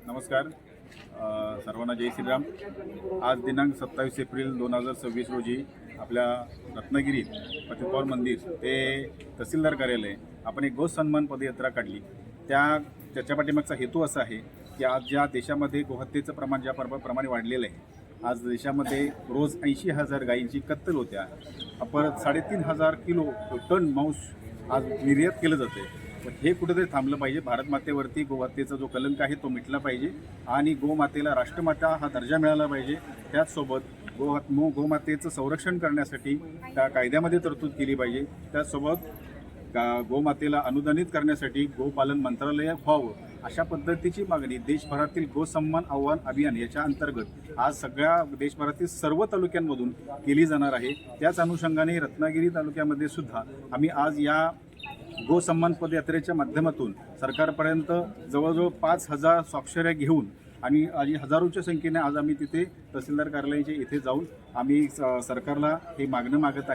नमस्कार. सर्वांना जय श्रीराम. आज दिनांक 27 एप्रिल 2026 रोजी आपल्या रत्नागिरीत पतितपावन मंदिर ते तहसीलदार कार्यालय आपण एक गोसन्मान पदयात्रा काढली. त्याच्या पाठीमागचा हेतू असा आहे की आज ज्या देशामध्ये गोहत्येचं प्रमाण ज्या प्रमाणे वाढलेलं आहे, आज देशामध्ये रोज 80,000 गायींची कत्तल होत्या. परत 3,500 किलो टन मांस आज निर्यात केलं जाते. हे कुठेतरी थांबलं पाहिजे. भारत मातेवरती गोहत्येचा जो कलंक आहे तो मिटला पाहिजे आणि गोमातेला राष्ट्रमाता हा दर्जा मिळाला पाहिजे. त्याचसोबत गोमातेचं संरक्षण करण्यासाठी त्या कायद्यामध्ये तरतूद केली पाहिजे. त्याचसोबत गोमातेला अनुदानित करण्यासाठी गोपालन मंत्रालय व्हावं अशा पद्धतीची मागणी देशभरातील गोसन्मान आव्हान अभियान याच्या अंतर्गत आज सगळ्या देशभरातील सर्व तालुक्यांमधून केली जाणार आहे. त्याच अनुषंगाने रत्नागिरी तालुक्यामध्ये सुद्धा आम्ही आज या गोसन्मान पदयात्रेच्या माध्यमातून सरकारपर्यंत जवळजवळ 5,000 स्वाक्षऱ्या घेऊन आणि हजारोच्या संख्येने आज आम्ही तिथे तहसीलदार कार्यालयाच्या इथे जाऊन आम्ही सरकारला हे मागणं मागत आहे.